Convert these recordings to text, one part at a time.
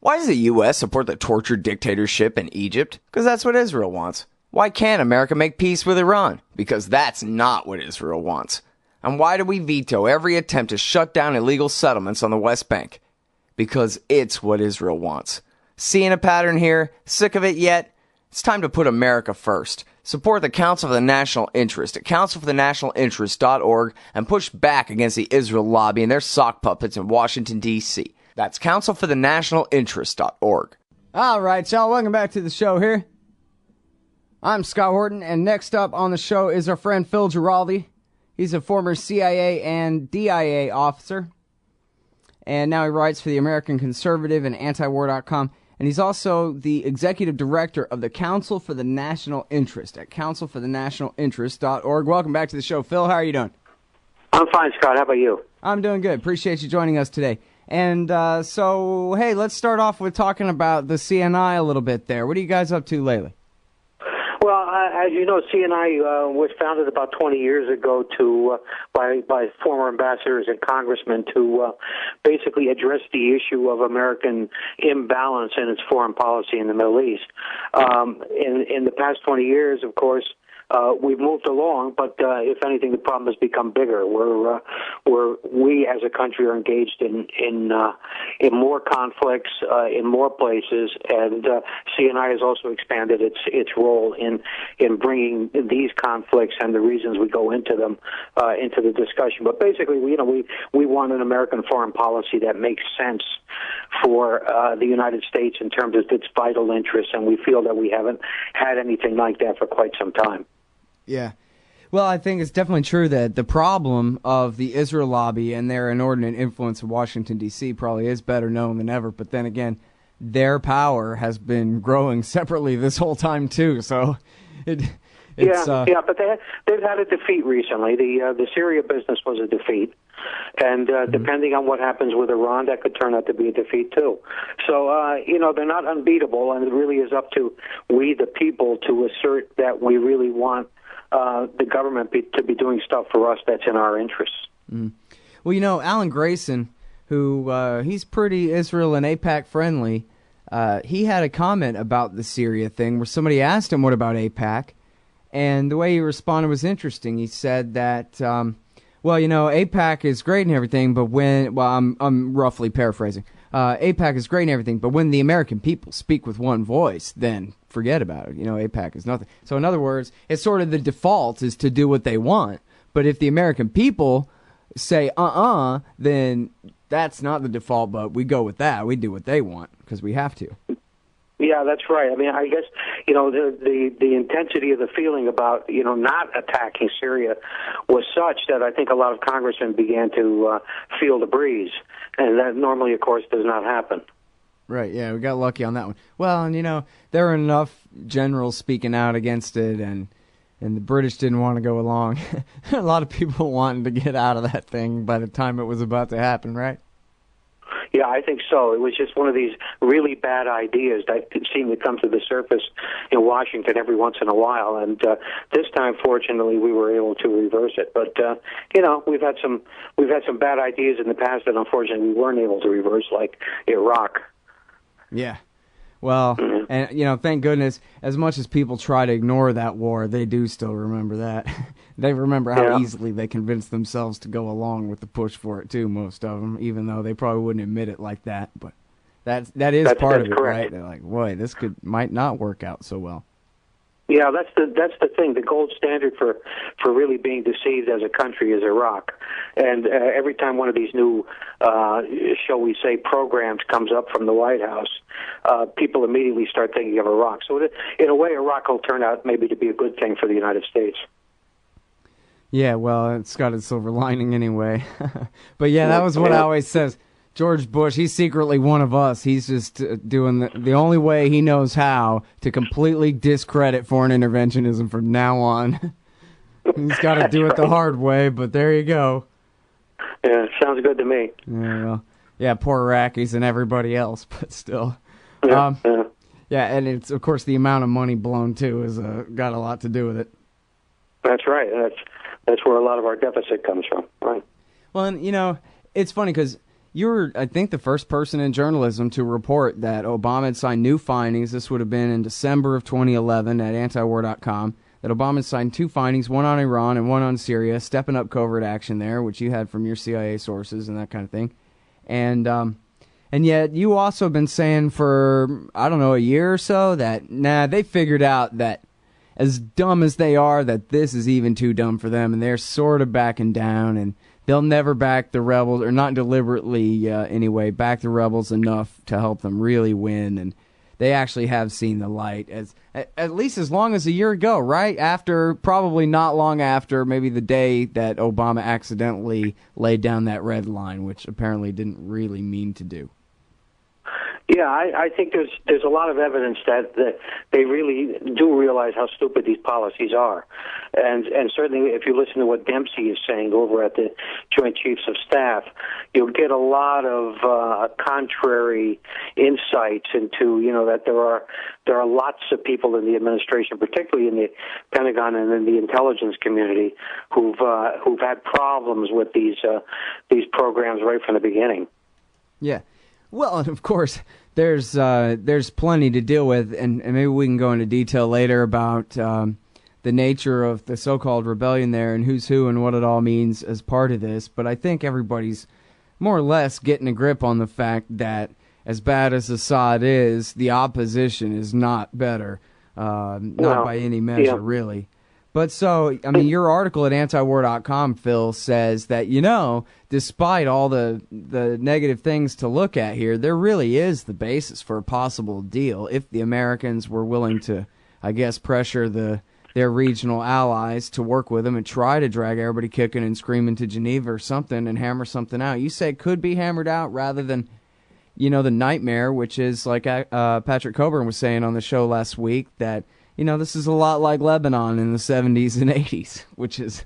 Why does the U.S. support the tortured dictatorship in Egypt? Because that's what Israel wants. Why can't America make peace with Iran? Because that's not what Israel wants. And why do we veto every attempt to shut down illegal settlements on the West Bank? Because it's what Israel wants. Seeing a pattern here? Sick of it yet? It's time to put America first. Support the Council for the National Interest at councilforthenationalinterest.org and push back against the Israel lobby and their sock puppets in Washington, D.C. That's councilforthenationalinterest.org. All right, y'all, welcome back to the show here. I'm Scott Horton, and next up on the show is our friend Phil Giraldi. He's a former CIA and DIA officer, and now he writes for the American Conservative and Antiwar.com, and he's also the executive director of the Council for the National Interest at councilforthenationalinterest.org. Welcome back to the show, Phil. How are you doing? I'm fine, Scott. How about you? I'm doing good. Appreciate you joining us today. And so, hey, let's start off with talking about the CNI a little bit there. What are you guys up to lately? Well, as you know, CNI was founded about 20 years ago by former ambassadors and congressmen to basically address the issue of American imbalance in its foreign policy in the Middle East. In the past 20 years, of course, we've moved along, but if anything, the problem has become bigger. We as a country are engaged in more conflicts in more places, and CNI has also expanded its role in bringing these conflicts and the reasons we go into them into the discussion. But basically, we want an American foreign policy that makes sense for the United States in terms of its vital interests, and we feel that we haven't had anything like that for quite some time. Yeah. Well, I think it's definitely true that the problem of the Israel lobby and their inordinate influence in Washington, D.C. probably is better known than ever. But then again, their power has been growing separately this whole time, too. So but they've had a defeat recently. The Syria business was a defeat. And depending on what happens with Iran, that could turn out to be a defeat, too. So, they're not unbeatable, and it really is up to we, the people, to assert that we really want the government to be doing stuff for us that's in our interests. Mm. Well, Alan Grayson, who he's pretty Israel and AIPAC friendly, he had a comment about the Syria thing where somebody asked him, what about AIPAC? And the way he responded was interesting. He said that, AIPAC is great and everything, but I'm roughly paraphrasing. AIPAC is great and everything, but when the American people speak with one voice, then forget about it. AIPAC is nothing. So in other words, it's sort of the default is to do what they want. But if the American people say, then that's not the default, but we go with that. We do what they want because we have to. Yeah, that's right. I mean, I guess, the intensity of the feeling about, not attacking Syria was such that I think a lot of congressmen began to feel the breeze. And that normally, of course, does not happen. Right, yeah, we got lucky on that one. Well, and, there were enough generals speaking out against it, and the British didn't want to go along. A lot of people wanted to get out of that thing by the time it was about to happen, right? Yeah, I think so. It was just one of these really bad ideas that seem to come to the surface in Washington every once in a while. And this time, fortunately, we were able to reverse it. But we've had some bad ideas in the past that unfortunately we weren't able to reverse, like Iraq. Yeah. Well, and, thank goodness, as much as people try to ignore that war, they do still remember that. They remember how easily they convinced themselves to go along with the push for it, too, most of them, even though they probably wouldn't admit it like that. But that's part of it, correct. Right? They're like, boy, this might not work out so well. Yeah, that's the thing. The gold standard for really being deceived as a country is Iraq. And every time one of these new, shall we say, programs comes up from the White House, people immediately start thinking of Iraq. So in a way, Iraq will turn out maybe to be a good thing for the United States. Yeah, well, it's got a silver lining anyway. But yeah, that was what I always says. George Bush, he's secretly one of us. He's just doing the only way he knows how to completely discredit foreign interventionism from now on. He's got to do it the hard way, but there you go. Yeah, sounds good to me. Yeah, well, yeah, poor Iraqis and everybody else, but still. Yeah, and it's, of course, the amount of money blown, too, has got a lot to do with it. That's right. That's where a lot of our deficit comes from, right? Well, and, it's funny because you were, I think, the first person in journalism to report that Obama had signed new findings. This would have been in December of 2011 at antiwar.com. That Obama signed 2 findings, one on Iran and one on Syria, stepping up covert action there, which you had from your CIA sources and that kind of thing. And yet you also have been saying for, I don't know, a year or so that, they figured out that as dumb as they are, that this is even too dumb for them, and they're sort of backing down, and they'll never back the rebels, or not deliberately anyway, back the rebels enough to help them really win, and they actually have seen the light, at least as long as a year ago, right? After, probably not long after, maybe the day that Obama accidentally laid down that red line, which apparently didn't really mean to do. Yeah, I think there's a lot of evidence that they really do realize how stupid these policies are, and certainly if you listen to what Dempsey is saying over at the Joint Chiefs of Staff, you'll get a lot of contrary insights into that there are lots of people in the administration, particularly in the Pentagon and in the intelligence community, who've had problems with these programs right from the beginning. Yeah. Well, and of course, there's plenty to deal with, and maybe we can go into detail later about the nature of the so-called rebellion there and who's who and what it all means as part of this. But I think everybody's more or less getting a grip on the fact that as bad as Assad is, the opposition is not better, not by any measure, really. But so, I mean, your article at antiwar.com, Phil, says that, despite all the negative things to look at here, there really is the basis for a possible deal if the Americans were willing to, I guess, pressure their regional allies to work with them and try to drag everybody kicking and screaming to Geneva or something and hammer something out. You say it could be hammered out rather than, the nightmare, which is like Patrick Coburn was saying on the show last week, that this is a lot like Lebanon in the 70s and 80s, which is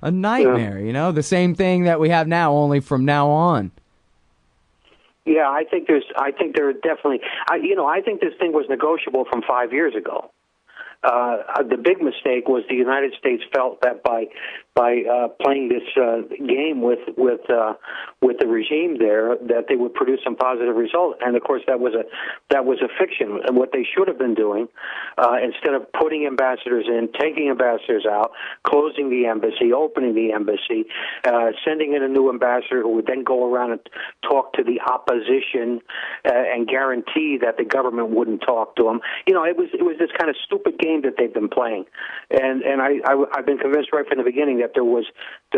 a nightmare, the same thing that we have now, only from now on. Yeah, I think there are definitely, I think this thing was negotiable from 5 years ago. The big mistake was the United States felt that by playing this game with the regime there, that they would produce some positive result. And of course, that was a fiction. And what they should have been doing, instead of putting ambassadors in, taking ambassadors out, closing the embassy, opening the embassy, sending in a new ambassador who would then go around and talk to the opposition and guarantee that the government wouldn't talk to them. It was this kind of stupid game that they've been playing, and I've been convinced right from the beginning that there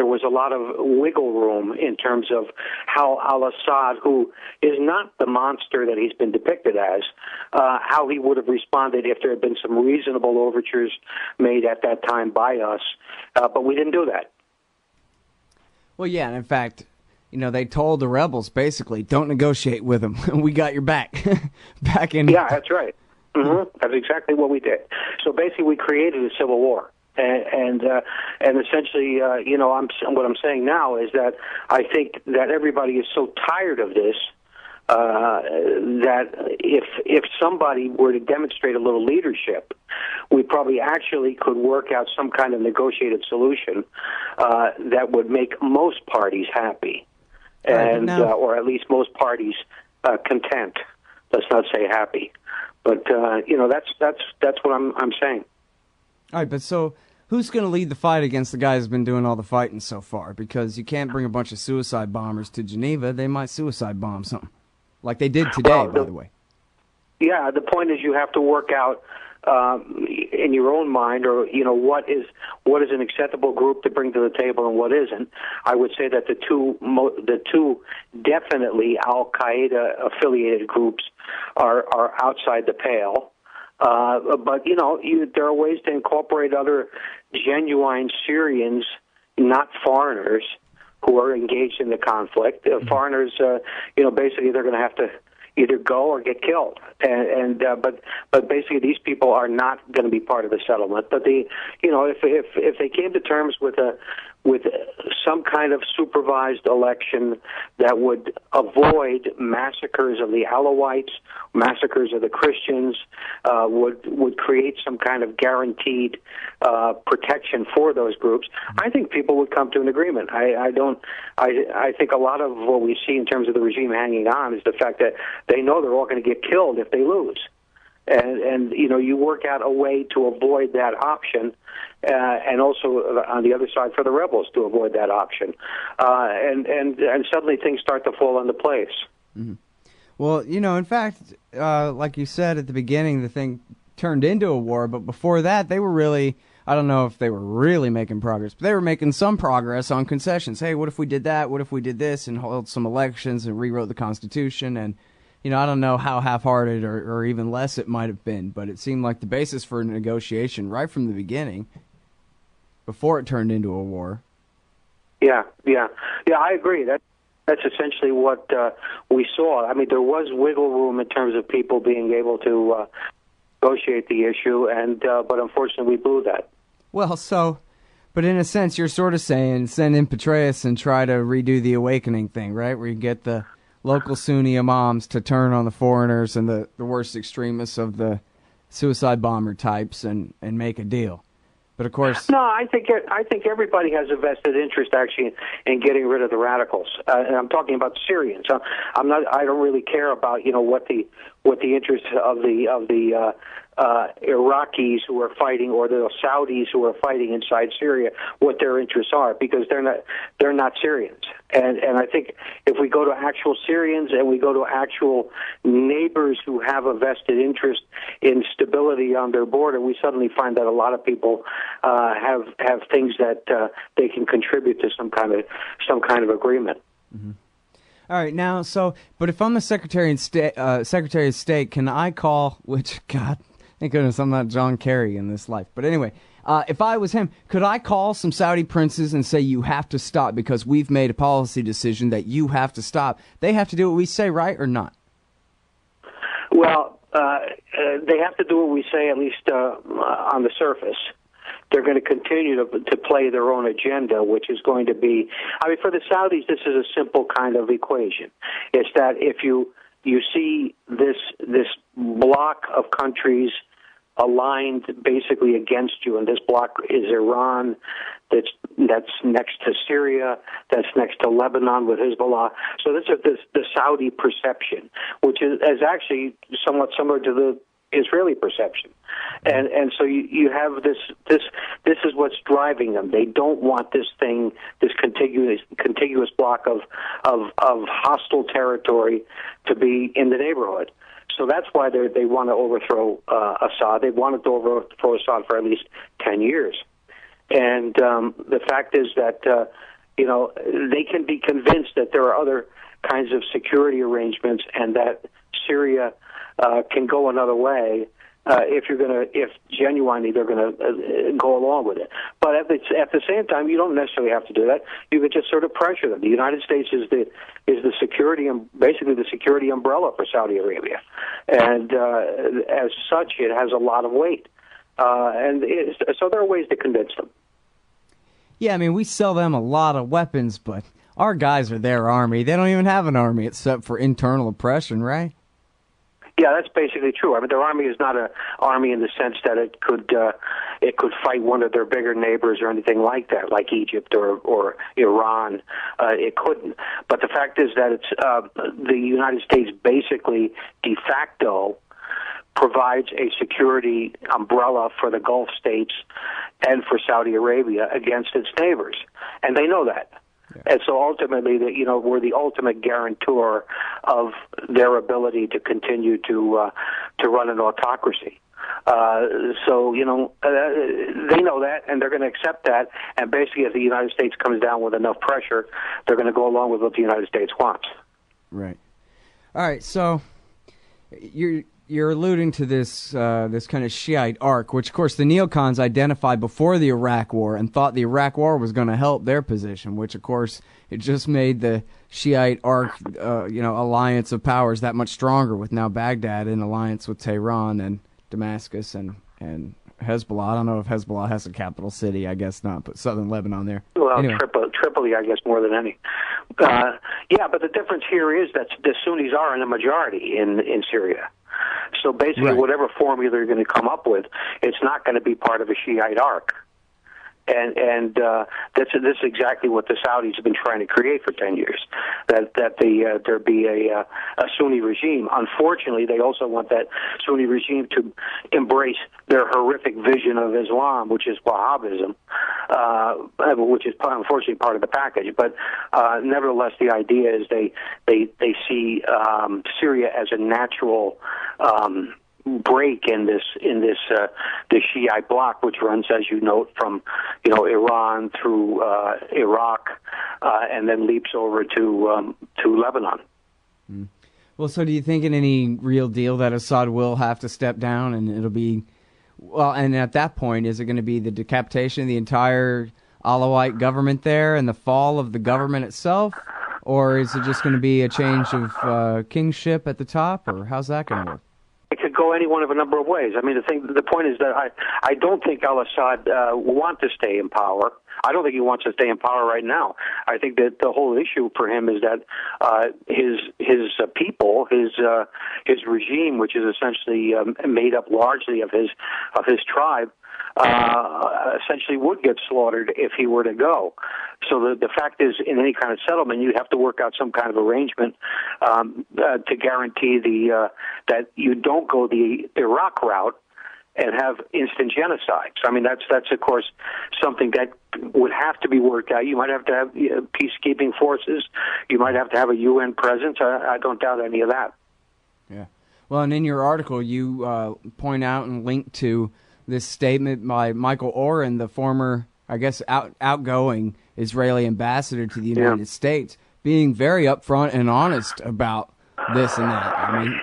was a lot of wiggle room in terms of how al-Assad, who is not the monster that he's been depicted as, how he would have responded if there had been some reasonable overtures made at that time by us, but we didn't do that. Well, yeah, and in fact, they told the rebels basically, don't negotiate with them. We got your back. Yeah, that's right. Mm-hmm. That's exactly what we did. So basically, we created a civil war, and essentially, what I'm saying now is that I think that everybody is so tired of this that if somebody were to demonstrate a little leadership, we probably actually could work out some kind of negotiated solution that would make most parties happy, and or at least most parties content. Let's not say happy. But that's what I'm saying. All right, but so who's going to lead the fight against the guy who's been doing all the fighting so far? Because you can't bring a bunch of suicide bombers to Geneva; they might suicide bomb something, like they did today, by the way. Yeah, the point is you have to work out in your own mind, or what is an acceptable group to bring to the table and what isn't. I would say that the two definitely Al Qaeda affiliated groups are outside the pale. But there are ways to incorporate other genuine Syrians, not foreigners, who are engaged in the conflict. Foreigners, basically they're going to have to either go or get killed, but basically these people are not going to be part of the settlement. But if they came to terms with with some kind of supervised election that would avoid massacres of the Alawites, massacres of the Christians, would create some kind of guaranteed protection for those groups, I think people would come to an agreement. I think a lot of what we see in terms of the regime hanging on is the fact that they know they're all going to get killed if they lose. And you work out a way to avoid that option, and also on the other side for the rebels to avoid that option, and suddenly things start to fall into place. Mm-hmm. Well, in fact, like you said at the beginning, the thing turned into a war, but before that, they were really, I don't know if they were really making progress, but they were making some progress on concessions. Hey, what if we did that? What if we did this and held some elections and rewrote the Constitution? And I don't know how half-hearted or even less it might have been, but it seemed like the basis for negotiation right from the beginning, before it turned into a war. Yeah, I agree. That's essentially what we saw. I mean, there was wiggle room in terms of people being able to negotiate the issue, but unfortunately we blew that. Well, but in a sense, you're sort of saying send in Petraeus and try to redo the awakening thing, right? Where you get the local Sunni imams to turn on the foreigners and the worst extremists of the suicide bomber types and make a deal. But of course, no. I think everybody has a vested interest actually in getting rid of the radicals, and I'm talking about Syrians. I don't really care about what the interests of the Iraqis who are fighting or the Saudis who are fighting inside Syria, what their interests are, because they're not Syrians. And I think if we go to actual Syrians and we go to actual neighbors who have a vested interest in stability on their border, we suddenly find that a lot of people have things that they can contribute to some kind of agreement. Mm-hmm. All right, now, but if I'm the Secretary of State, can I call, which, God, thank goodness I'm not John Kerry in this life, but anyway, if I was him, could I call some Saudi princes and say you have to stop because we've made a policy decision that you have to stop? They have to do what we say, right, or not? Well, they have to do what we say, at least on the surface. They're going to continue to play their own agenda, which is going to be, I mean, for the Saudis, this is a simple kind of equation. It's that if you see this block of countries aligned basically against you, and this block is Iran, that's next to Syria, that's next to Lebanon with Hezbollah. So this is the Saudi perception, which is actually somewhat similar to the Israeli perception, and so you have this is what's driving them. They don't want this contiguous block of hostile territory to be in the neighborhood. So that's why they want to overthrow Assad. They wanted to overthrow Assad for at least 10 years, and the fact is that they can be convinced that there are other kinds of security arrangements and that Syria can go another way if genuinely they're going to go along with it. But at the same time, you don't necessarily have to do that. You could just sort of pressure them. The United States is the security and basically the security umbrella for Saudi Arabia, and as such, it has a lot of weight. So there are ways to convince them. Yeah, I mean, we sell them a lot of weapons, but our guys are their army. They don't even have an army except for internal oppression, right? Yeah, that's basically true. I mean, their army is not an army in the sense that it could fight one of their bigger neighbors or anything like that, like Egypt or Iran. It couldn't. But the fact is that it's the United States basically de facto provides a security umbrella for the Gulf states and for Saudi Arabia against its neighbors, and they know that. Yeah. And so ultimately, we're the ultimate guarantor of their ability to continue to run an autocracy. So they know that, and they're going to accept that. And basically, if the United States comes down with enough pressure, they're going to go along with what the United States wants. Right. All right. So you're alluding to this kind of Shiite arc, which, of course, the neocons identified before the Iraq War and thought the Iraq War was going to help their position, which, of course, it just made the Shiite arc, alliance of powers that much stronger with now Baghdad in alliance with Tehran and Damascus and Hezbollah. I don't know if Hezbollah has a capital city. I guess not. Put southern Lebanon there. Well, anyway. Tripoli, I guess, more than any. Yeah, but the difference here is that the Sunnis are in the majority in Syria. So basically, Right. whatever formula you're going to come up with, it's not going to be part of a Shiite arc. And this is exactly what the Saudis have been trying to create for 10 years, that there be a Sunni regime. Unfortunately, they also want that Sunni regime to embrace their horrific vision of Islam, which is Wahhabism, which is unfortunately part of the package. But nevertheless, the idea is they see Syria as a natural break in this the Shiite bloc, which runs, as you note, from Iran through Iraq, and then leaps over to Lebanon. Well, so do you think in any real deal that Assad will have to step down, and it'll be and at that point, is it going to be the decapitation of the entire Alawite government there and the fall of the government itself, or is it just going to be a change of kingship at the top, or how's that going to work? It could go any one of a number of ways. I mean, the point is that I don't think al-Assad want to stay in power. I don't think he wants to stay in power right now. I think that the whole issue for him is that his people, his regime, which is essentially made up largely of his tribe, essentially would get slaughtered if he were to go. So the fact is, in any kind of settlement, you have to work out some kind of arrangement to guarantee that you don't go the Iraq route and have instant genocide. So, I mean, that's of course something that would have to be worked out. You might have to have peacekeeping forces. You might have to have a UN presence. I don't doubt any of that. Yeah. Well, and in your article, you point out and link to this statement by Michael Oren, the former, I guess, outgoing Israeli ambassador to the United States, being very upfront and honest about this and that. I mean,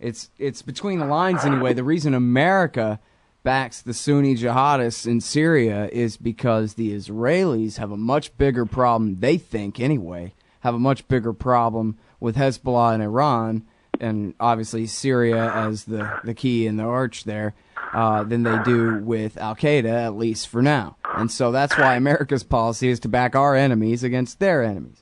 it's between the lines anyway. The reason America backs the Sunni jihadists in Syria is because the Israelis have a much bigger problem, they think anyway, have a much bigger problem with Hezbollah and Iran, and obviously Syria as the key in the arch there, than they do with Al-Qaeda, at least for now. And so that's why America's policy is to back our enemies against their enemies.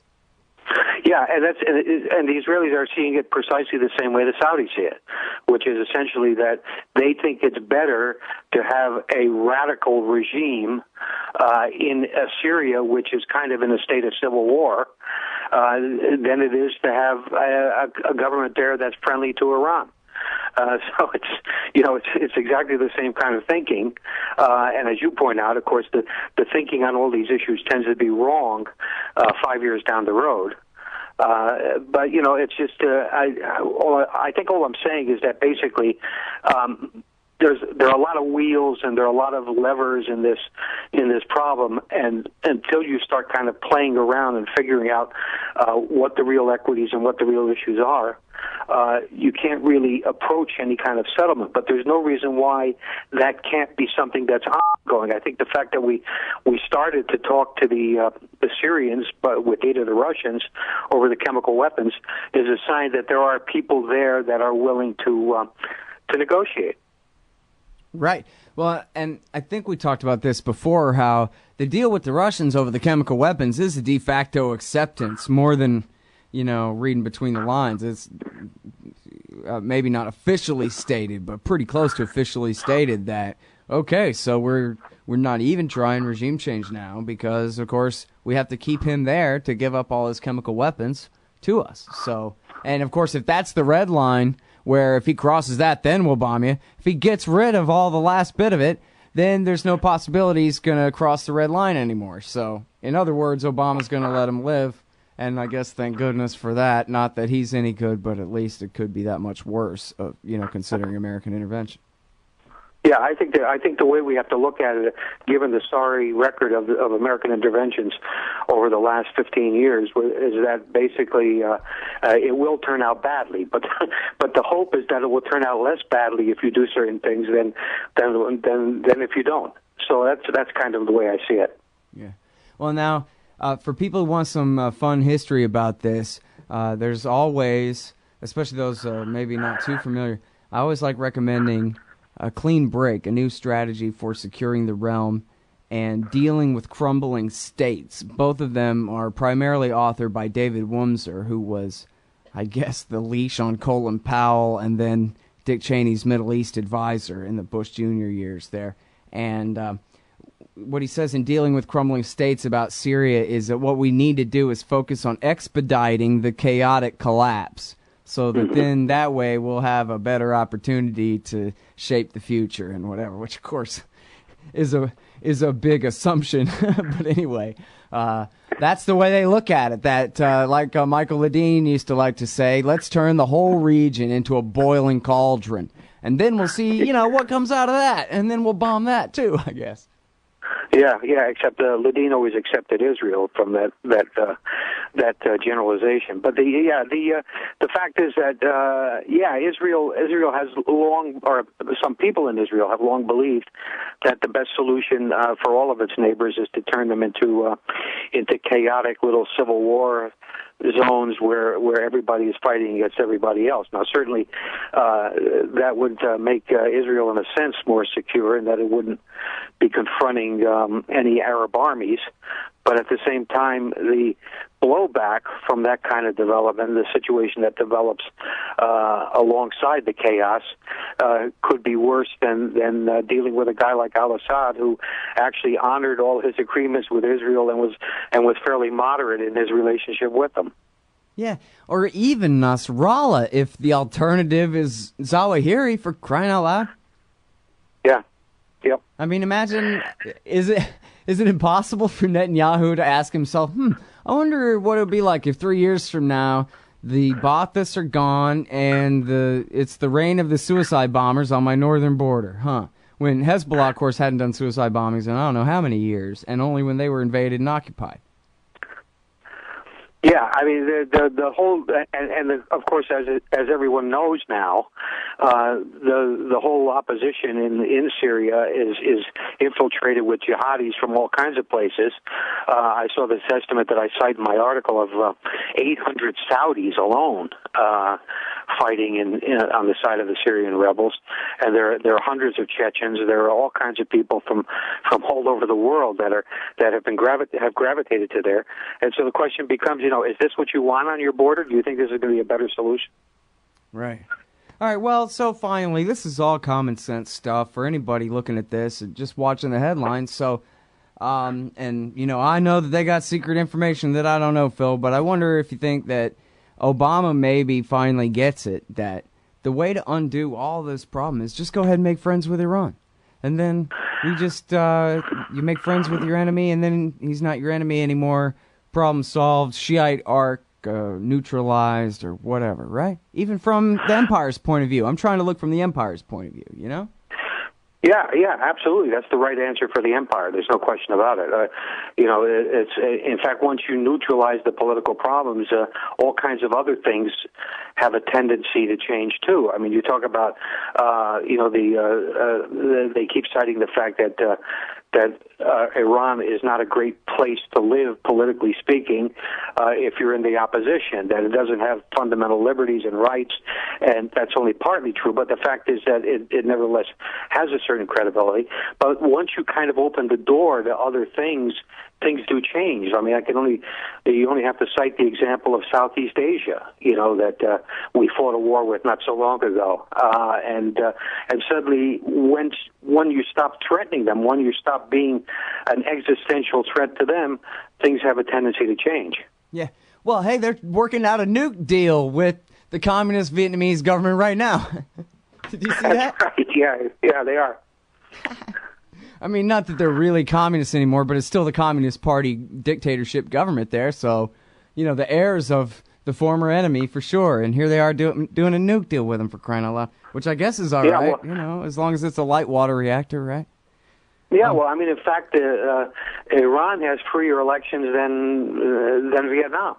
Yeah, and the Israelis are seeing it precisely the same way the Saudis see it, which is essentially that they think it's better to have a radical regime in Syria, which is kind of in a state of civil war, than it is to have a government there that's friendly to Iran. So it's exactly the same kind of thinking, and as you point out, of course, the thinking on all these issues tends to be wrong 5 years down the road. But it's just I think all I'm saying is that basically there are a lot of wheels and there are a lot of levers in this problem, and until you start kind of playing around and figuring out what the real equities and what the real issues are, you can't really approach any kind of settlement. But there's no reason why that can't be something that's ongoing. I think the fact that we started to talk to the Syrians, but with aid of the Russians, over the chemical weapons, is a sign that there are people there that are willing to negotiate. Right. Well, and I think we talked about this before, how the deal with the Russians over the chemical weapons is a de facto acceptance more than, reading between the lines. It's maybe not officially stated, but pretty close to officially stated that, okay, so we're not even trying regime change now because, of course, we have to keep him there to give up all his chemical weapons to us. So, and of course, if that's the red line, where if he crosses that, then we'll bomb you. If he gets rid of all the last bit of it, then there's no possibility he's going to cross the red line anymore. So, in other words, Obama's going to let him live, and I guess thank goodness for that. Not that he's any good, but at least it could be that much worse, considering American intervention. Yeah, I think the way we have to look at it, given the sorry record of American interventions over the last 15 years, is that basically it will turn out badly. But the hope is that it will turn out less badly if you do certain things than if you don't. So that's kind of the way I see it. Yeah. Well, now for people who want some fun history about this, there's always, especially those maybe not too familiar, I always like recommending a clean break, a new strategy for securing the realm and dealing with crumbling states. Both of them are primarily authored by David Wurmser, who was, I guess, the leash on Colin Powell and then Dick Cheney's Middle East advisor in the Bush Jr. years there. And what he says in Dealing with Crumbling States about Syria is that what we need to do is focus on expediting the chaotic collapse so that then that way we'll have a better opportunity to shape the future and whatever, which, of course, is a big assumption. But anyway, that's the way they look at it. That, like Michael Ledeen used to like to say, let's turn the whole region into a boiling cauldron. And then we'll see, what comes out of that. And then we'll bomb that, too, I guess. Yeah. Except Ledeen always accepted Israel from that generalization. But the fact is that Israel has long, or some people in Israel have long believed that the best solution for all of its neighbors is to turn them into chaotic little civil war zones where everybody is fighting against everybody else. Now, certainly, that would make Israel, in a sense, more secure, in that it wouldn't be confronting any Arab armies. But at the same time, the blowback from that kind of development, the situation that develops alongside the chaos, could be worse than dealing with a guy like al-Assad, who actually honored all his agreements with Israel and was fairly moderate in his relationship with them. Yeah, or even Nasrallah, if the alternative is Zawahiri, for crying out loud. Yeah. Yep. I mean, imagine, is it impossible for Netanyahu to ask himself, I wonder what it would be like if 3 years from now the Ba'athists are gone and it's the reign of the suicide bombers on my northern border, When Hezbollah, of course, hadn't done suicide bombings in I don't know how many years, and only when they were invaded and occupied. Yeah, I mean the whole of course, as everyone knows now, the whole opposition in Syria is infiltrated with jihadis from all kinds of places. I saw this estimate that I cite in my article of 800 Saudis alone fighting on the side of the Syrian rebels, and there are hundreds of Chechens. There are all kinds of people from all over the world that have gravitated to there. And so the question becomes, is this what you want on your border? Do you think this is going to be a better solution? Right. All right, well, so finally, this is all common sense stuff for anybody looking at this and just watching the headlines. So, I know that they got secret information that I don't know, Phil, but I wonder if you think that Obama maybe finally gets it, that the way to undo all this problem is just go ahead and make friends with Iran. And then you just, you make friends with your enemy, and then he's not your enemy anymore. Problem solved, Shiite arc neutralized, or whatever, right? Even from the Empire's point of view. I'm trying to look from the Empire's point of view, Yeah, absolutely. That's the right answer for the empire. There's no question about it. It's in fact, once you neutralize the political problems, all kinds of other things have a tendency to change too. I mean, you talk about, they keep citing the fact that Iran is not a great place to live, politically speaking, if you're in the opposition, that it doesn't have fundamental liberties and rights, and that's only partly true, but the fact is that it nevertheless has a certain credibility. But once you kind of open the door to other things do change. I mean, you only have to cite the example of Southeast Asia, that we fought a war with not so long ago, and suddenly when you stop threatening them, when you stop being an existential threat to them, things have a tendency to change. Yeah. Well, hey, they're working out a nuke deal with the communist Vietnamese government right now. Did you see that? That's right. Yeah, they are. I mean, not that they're really communists anymore, but it's still the Communist Party dictatorship government there. So, the heirs of the former enemy for sure. And here they are doing a nuke deal with them, for crying out loud, which I guess is all right, as long as it's a light water reactor, right? Yeah, well, I mean, in fact, Iran has freer elections than Vietnam.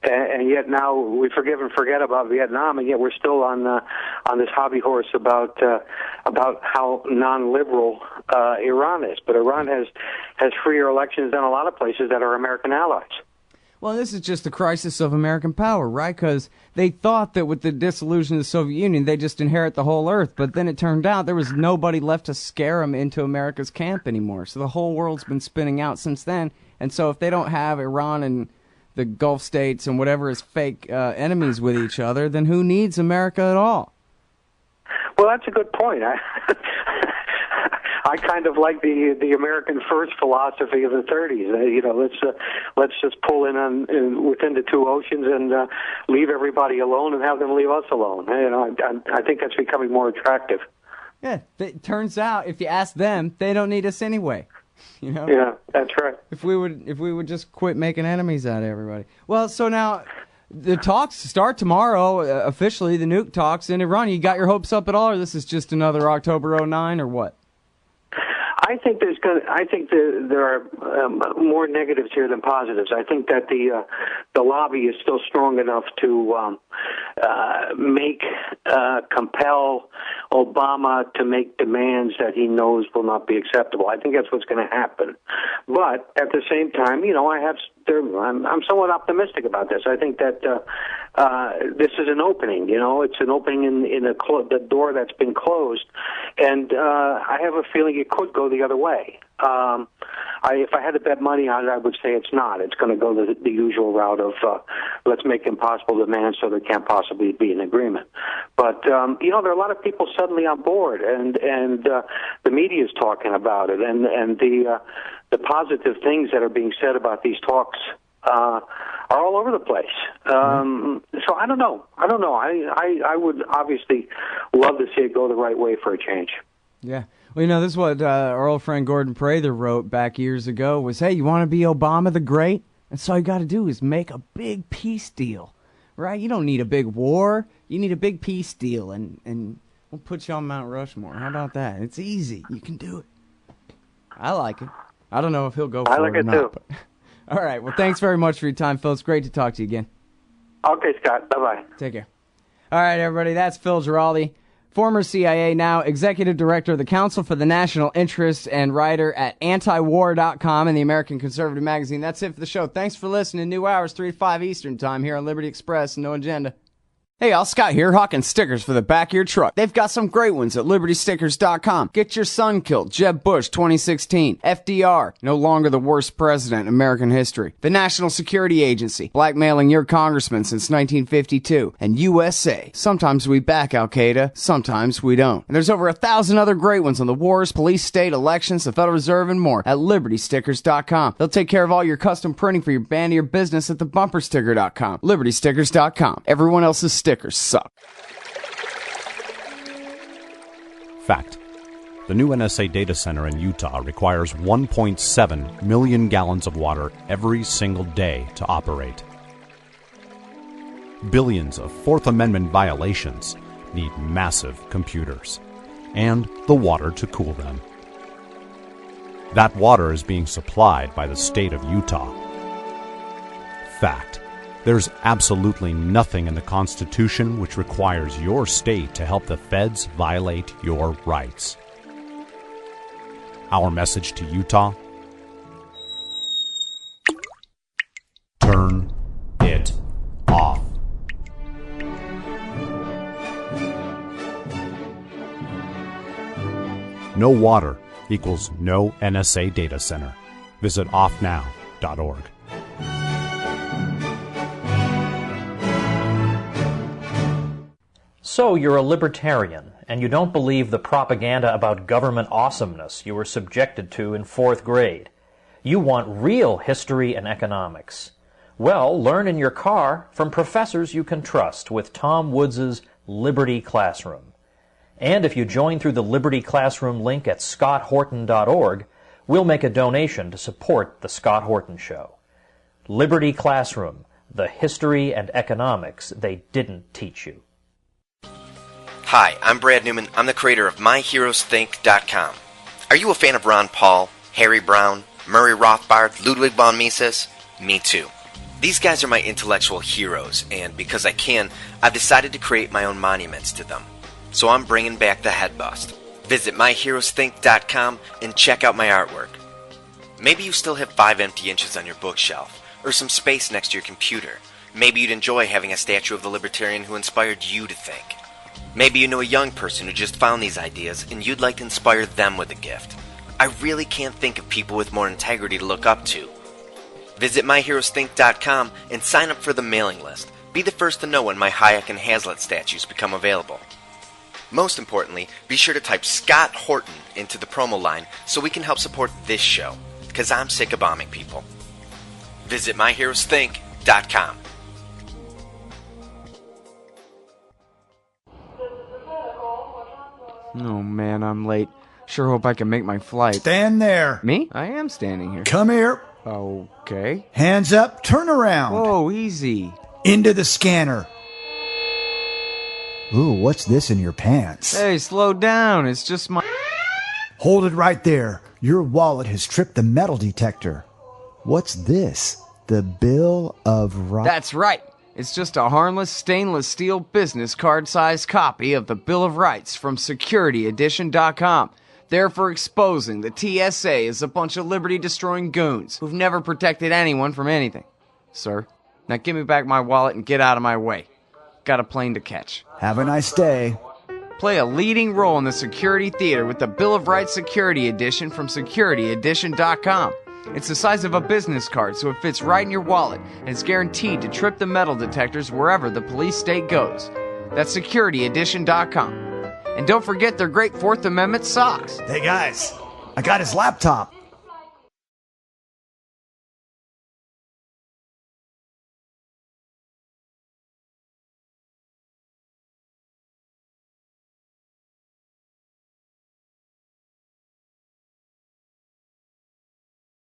And yet now we forgive and forget about Vietnam, and yet we're still on this hobby horse about how non-liberal Iran is. But Iran has freer elections than a lot of places that are American allies. Well, this is just the crisis of American power, right? Because they thought that with the dissolution of the Soviet Union, they just inherit the whole earth. But then it turned out there was nobody left to scare them into America's camp anymore. So the whole world's been spinning out since then. And so if they don't have Iran and the Gulf states and whatever is fake enemies with each other, then who needs America at all? Well, that's a good point. I kind of like the American first philosophy of the 30s. Let's just pull in within the two oceans and leave everybody alone and have them leave us alone. I think that's becoming more attractive. Yeah, it turns out if you ask them, they don't need us anyway. Yeah, that's right. If we would just quit making enemies out of everybody. Well, so now the talks start tomorrow officially. The nuke talks in Iran. You got your hopes up at all, or this is just another October 09, or what? I think there are more negatives here than positives. I think that the lobby is still strong enough to compel Obama to make demands that he knows will not be acceptable. I think that's what's going to happen. But at the same time, I'm somewhat optimistic about this. I think that this is an opening. It's an opening in the door that's been closed, and I have a feeling it could go the other way. If I had to bet money on it, I would say it's not. It's going to go the usual route of let's make impossible demands so there can't possibly be an agreement. But there are a lot of people suddenly on board, and the media is talking about it, and the positive things that are being said about these talks are all over the place. So I don't know. I would obviously love to see it go the right way for a change. Yeah. Well, this is what our old friend Gordon Prather wrote back years ago was, hey, you want to be Obama the Great? That's all you got to do is make a big peace deal, right? You don't need a big war. You need a big peace deal, and we'll put you on Mount Rushmore. How about that? It's easy. You can do it. I like it. I don't know if he'll go for it or not. I like it too. But... All right. Well, thanks very much for your time, Phil. It's great to talk to you again. Okay, Scott. Bye-bye. Take care. All right, everybody. That's Phil Giraldi, former CIA, now executive director of the Council for the National Interest and writer at antiwar.com and the American Conservative Magazine. That's it for the show. Thanks for listening. New hours, 3 to 5 Eastern Time here on Liberty Express. No agenda. Hey, all, Scott here, hawking stickers for the back of your truck. They've got some great ones at libertystickers.com. Get your son killed, Jeb Bush 2016. FDR, no longer the worst president in American history. The National Security Agency, blackmailing your congressman since 1952. And USA, sometimes we back Al-Qaeda, sometimes we don't. And there's over 1,000 other great ones on the wars, police, state, elections, the Federal Reserve, and more at libertystickers.com. They'll take care of all your custom printing for your band or your business at thebumpersticker.com. libertystickers.com. Everyone else's stickers suck. Fact. The new NSA data center in Utah requires 1.7 million gallons of water every single day to operate. Billions of Fourth Amendment violations need massive computers and the water to cool them. That water is being supplied by the state of Utah. Fact. There's absolutely nothing in the Constitution which requires your state to help the feds violate your rights. Our message to Utah: turn it off. No water equals no NSA data center. Visit offnow.org. So you're a libertarian, and you don't believe the propaganda about government awesomeness you were subjected to in 4th grade. You want real history and economics. Well, learn in your car from professors you can trust with Tom Woods' Liberty Classroom. And if you join through the Liberty Classroom link at scotthorton.org, we'll make a donation to support The Scott Horton Show. Liberty Classroom, the history and economics they didn't teach you. Hi, I'm Brad Newman. I'm the creator of MyHeroesThink.com. Are you a fan of Ron Paul, Harry Brown, Murray Rothbard, Ludwig von Mises? Me too. These guys are my intellectual heroes, and because I can, I've decided to create my own monuments to them. So I'm bringing back the head bust. Visit MyHeroesThink.com and check out my artwork. Maybe you still have 5 empty inches on your bookshelf, or some space next to your computer. Maybe you'd enjoy having a statue of the libertarian who inspired you to think. Maybe you know a young person who just found these ideas and you'd like to inspire them with a gift. I really can't think of people with more integrity to look up to. Visit myheroesthink.com and sign up for the mailing list. Be the first to know when my Hayek and Hazlitt statues become available. Most importantly, be sure to type Scott Horton into the promo line so we can help support this show, because I'm sick of bombing people. Visit myheroesthink.com. Oh man, I'm late. Sure hope I can make my flight. Stand there. Me? I am standing here. Come here. Okay. Hands up. Turn around. Whoa, easy. Into the scanner. Ooh, what's this in your pants? Hey, slow down. It's just my... Hold it right there. Your wallet has tripped the metal detector. What's this? The Bill of Rights? That's right. It's just a harmless stainless steel business card-sized copy of the Bill of Rights from SecurityEdition.com. There for exposing the TSA as a bunch of liberty-destroying goons who've never protected anyone from anything. Sir, now give me back my wallet and get out of my way. Got a plane to catch. Have a nice day. Play a leading role in the security theater with the Bill of Rights Security Edition from SecurityEdition.com. It's the size of a business card, so it fits right in your wallet, and it's guaranteed to trip the metal detectors wherever the police state goes. That's SecurityEdition.com. And don't forget their great Fourth Amendment socks. Hey guys, I got his laptop.